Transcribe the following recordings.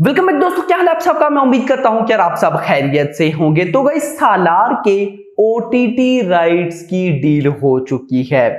Welcome back दोस्तों, क्या हाल है आप सबका। मैं उम्मीद करता हूं कि आप सब खैरियत से होंगे। तो गाइस, सालार के ओटीटी राइट्स की डील हो चुकी है।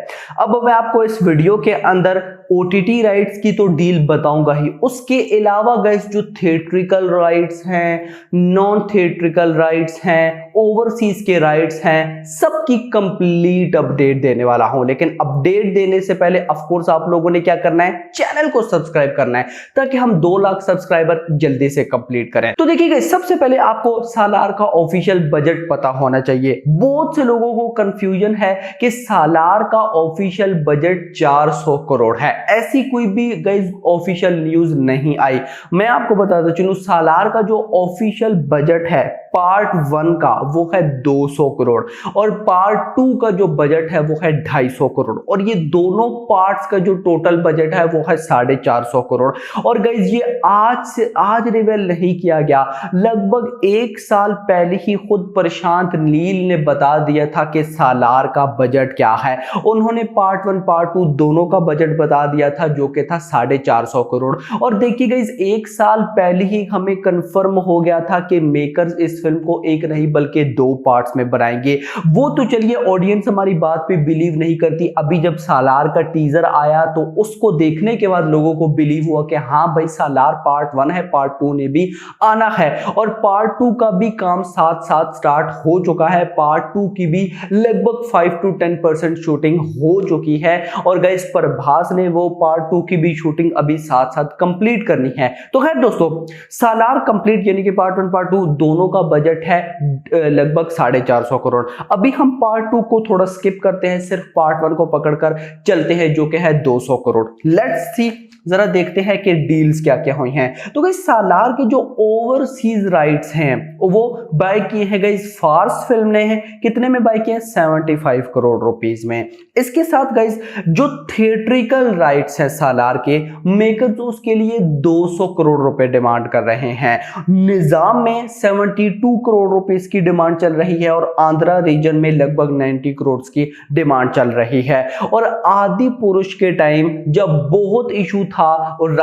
अब मैं आपको इस वीडियो के अंदर ओटीटी राइट्स की तो डील बताऊंगा ही, उसके अलावा गाइस जो थिएट्रिकल राइट्स हैं, नॉन थिएट्रिकल राइट्स हैं, ओवरसीज के राइट्स हैं, सबकी कंप्लीट अपडेट देने वाला हूं। लेकिन अपडेट देने से पहले ऑफ कोर्स आप लोगों ने क्या करना है, चैनल को सब्सक्राइब करना है ताकि हम 2 लाख सब्सक्राइबर जल्दी से कंप्लीट करें। तो देखिए गाइस, सबसे पहले आपको सालार का ऑफिशियल बजट पता होना चाहिए। बहुत से लोगों को कंफ्यूजन है कि सालार का ऑफिशियल बजट 400 करोड़ है। ऐसी कोई भी गाइस ऑफिशियल न्यूज नहीं आई। मैं आपको बताता चलूं, सालार का जो ऑफिशियल बजट है पार्ट 1 का वो है 200 करोड़ और पार्ट 2 का जो बजट है वो है 250 करोड़ और ये दोनों पार्ट्स का जो टोटल बजट है वो है 450 करोड़। और गाइस, ये आज रिवील नहीं किया गया, लगभग 1 साल पहले ही खुद प्रशांत नील ने बता दिया था कि सालार का बजट क्या है। उन्होंने पार्ट 1 पार्ट 2 दोनों का बजट बता दिया था जो कि था 450 करोड़। और देखिए गाइस, 1 साल पहले ही हमें कंफर्म हो गया था कि मेकर्स इस फिल्म को एक नहीं बल्कि 2 पार्ट्स में बनाएंगे। वो तो चलिए, ऑडियंस हमारी बात पे बिलीव नहीं करती। अभी जब सालार का टीजर आया तो उसको देखने के बाद लोगों को बिलीव हुआ कि हाँ भाई, सालार पार्ट 1 है, पार्ट 2 ने भी आना है। और पार्ट 2 का भी काम साथ साथ स्टार्ट हो चुका है। पार्ट 2 की भी लगभग 5 to 10% शूटिंग हो चुकी है और गाइस, प्रभास ने वो पार्ट 2 की भी शूटिंग अभी साथ साथ कंप्लीट करनी है। तो खैर दोस्तों, सालार कंप्लीट यानी कि पार्ट 1 पार्ट 2 दोनों का बजट है लगभग 450 करोड़। अभी हम पार्ट 2 को थोड़ा स्किप करते हैं, सिर्फ पार्ट 1 को पकड़कर चलते हैं जो कि है 200 करोड़। लेट्स सी, जरा देखते हैं कि डील्स क्या क्या हुई हैं। तो गाइस, सालार के जो ओवरसीज राइट्स हैं वो बाय किए हैं गाइस फार्स फिल्म ने। है कितने में बाय किए हैं? 75 करोड़ रुपीस में। इसके साथ गाइस, जो थिएट्रिकल राइट्स हैं सालार के, मेकर तो उसके लिए 200 करोड़ रुपए डिमांड कर रहे हैं। निजाम में 72 करोड़ रुपीस की डिमांड चल रही है और आंध्रा रीजन में लगभग 90 करोड़ की डिमांड चल रही है। और आदि पुरुष के टाइम जब बहुत इशू था और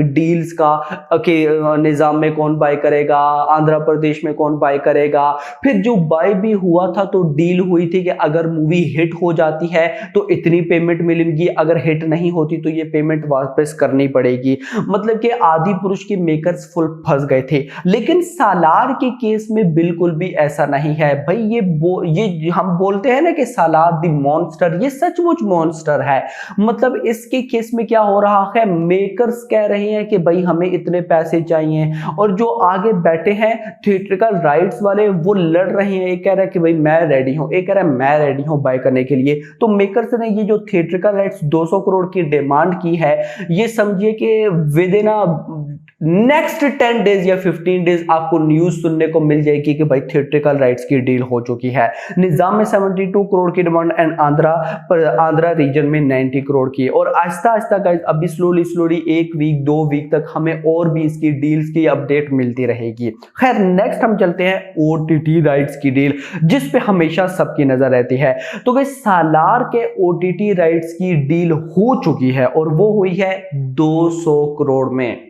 डील्स का कि निजाम में कौन बाय करेगा, आंध्र प्रदेश में कौन बाय करेगा, फिर जो बाय भी हुआ था तो डील हुई थी कि अगर मूवी हिट हो जाती है तो इतनी पेमेंट मिलेगी, अगर हिट नहीं होती तो ये पेमेंट वापस करनी पड़ेगी। मतलब कि आदि पुरुष के मेकर्स फुल फंस गए थे। लेकिन सालार के केस में बिल्कुल भी ऐसा नहीं है भाई। ये हम बोलते हैं ना कि सालार द मॉन्स्टर, ये सचमुच मॉन्स्टर है। मतलब इसके केस में क्या हो रहा है, मेकर्स कह रहे हैं कि भाई हमें इतने पैसे चाहिए और जो आगे बैठे हैं थिएट्रिकल राइट्स वाले वो लड़ रहे हैं। एक कह रहा है कि भाई मैं रेडी हूं, एक कह रहा है मैं रेडी हूं बाय करने के लिए। तो मेकर्स ने ये जो थिएट्रिकल राइट्स 200 करोड़ की डिमांड की है, ये समझिए कि विद इन नेक्स्ट 10 डेज या 15 डेज आपको न्यूज सुनने को मिल जाएगी कि भाई थिएट्रिकल राइट्स की डील हो चुकी है। निजाम में 72 करोड़ की डिमांड एंड आंध्रा रीजन में 90 करोड़ की। और आहिस्ता आहिस्ता गाइस, अभी स्लोली 1 वीक 2 वीक तक हमें और भी इसकी डील्स की अपडेट मिलती रहेगी। खैर, नेक्स्ट हम चलते हैं ओटीटी राइट्स की डील, जिस पे हमेशा सबकी नजर रहती है। तो गाइस, सालार के ओटीटी राइट्स की डील हो चुकी है और वो हुई है 200 करोड़ में।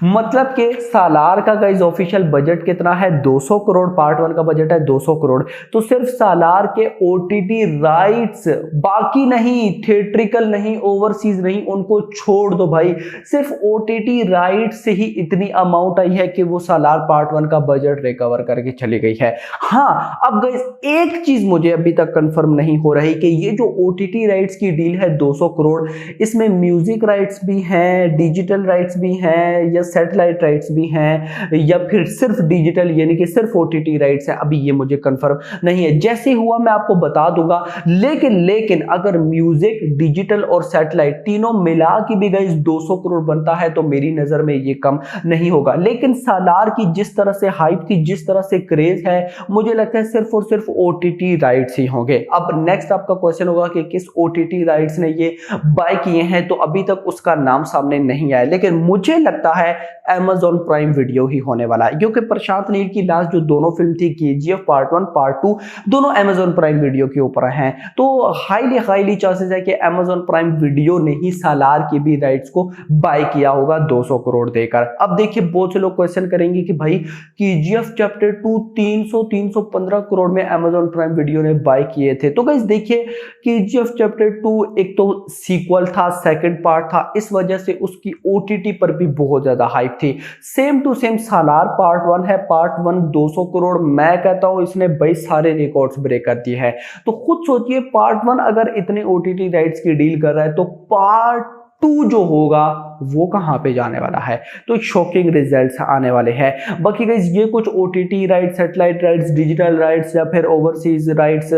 मतलब कि सालार का गाइस ऑफिशियल बजट कितना है? 200 करोड़। पार्ट 1 का बजट है 200 करोड़। तो सिर्फ सालार के ओटीटी राइट्स, बाकी नहीं, थिएट्रिकल नहीं, ओवरसीज नहीं, उनको छोड़ दो भाई। सिर्फ ओटीटी राइट्स से ही इतनी अमाउंट आई है कि वो सालार पार्ट 1 का बजट रिकवर करके चली गई है। हाँ, अब गाइस एक चीज मुझे अभी तक कंफर्म नहीं हो रही कि ये जो ओटीटी राइट्स की डील है 200 करोड़, इसमें म्यूजिक राइट्स भी हैं, डिजिटल राइट्स भी हैं या सैटेलाइट राइट्स भी हैं या फिर सिर्फ डिजिटल यानी कि सिर्फ ओटीटी राइट्स है, अभी ये मुझे कंफर्म नहीं है। जैसे हुआ मैं आपको बता दूंगा। लेकिन अगर म्यूजिक, डिजिटल और सैटेलाइट तीनों मिला के भी गाइस 200 करोड़ बनता है तो मेरी नजर में ये कम नहीं होगा। लेकिन सालार की जिस तरह से हाइप थी, जिस तरह से क्रेज है, मुझे लगता है सिर्फ और सिर्फ ओटीटी राइट्स ही होंगे। अब नेक्स्ट आपका क्वेश्चन होगा कि किस ओटीटी राइट्स ने ये बाय किए हैं, तो अभी तक उसका नाम सामने नहीं आया। लेकिन मुझे लगता लगता है Amazon प्राइम वीडियो ही होने वाला है, क्योंकि प्रशांत नील की लास्ट जो दोनों फिल्म थी KGF पार्ट 1 पार्ट 2 दोनों Amazon प्राइम वीडियो के ऊपर हैं। तो हाईली चांसेस है कि Amazon प्राइम वीडियो ने ही सालार के भी राइट्स को बाय किया होगा 200 करोड़ देकर। अब देखिए बहुत से लोग क्वेश्चन करेंगे कि भाई KGF चैप्टर 2 315 करोड़ में Amazon प्राइम वीडियो ने बाय किए थे। तो गाइस देखिए KGF चैप्टर 2 एक तो सीक्वल था, सेकंड पार्ट था, इस वजह से उसकी OTT पर भी बहुत ज्यादा हाइप थी। Same to same Salaar part 1 है, पार्ट 1 200 करोड़, मैं कहता हूं इसने भाई सारे रिकॉर्ड्स ब्रेक कर दिए हैं। तो खुद सोचिए पार्ट 1 अगर इतने OTT राइट्स की डील कर रहा है तो पार्ट 2 जो होगा वो कहां पे जाने वाला है। तो शॉकिंग रिजल्ट्स आने वाले हैं। बाकी गाइस ये कुछ OTT rights, satellite rights, digital rights या फिर ओवरसीज राइट्स,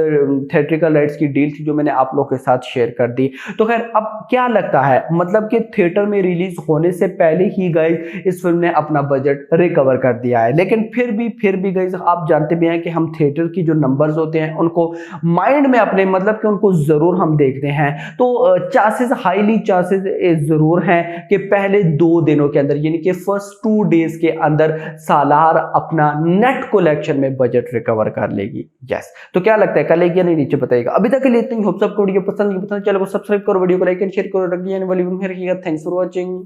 थिएट्रिकल राइट्स की डील थी जो मैंने आप लोग के साथ शेयर कर दी। तो खैर अब क्या लगता है, मतलब कि थिएटर में रिलीज होने से पहले ही गाइस इस फिल्म ने अपना बजट रिकवर कर दिया है, लेकिन फिर भी गाइस आप जानते भी हैं कि हम थिएटर की जो नंबर्स होते हैं उनको माइंड में अपने मतलब कि उनको जरूर हम देखते हैं। तो चांसेस हाईली चांसेस जरूर हैं कि पहले 2 दिनों के अंदर यानी कि फर्स्ट 2 डेज के अंदर सालार अपना नेट कलेक्शन में बजट रिकवर कर लेगी। यस, तो क्या लगता है कल या नहीं, नीचे बताइएगा। अभी तक के लिए इतना ही। होप सबको वीडियो पसंद चैनल को सब्सक्राइब करो, वीडियो को लाइक एंड शेयर करो, रखिए वाली थैंक्स फॉर वॉचिंग।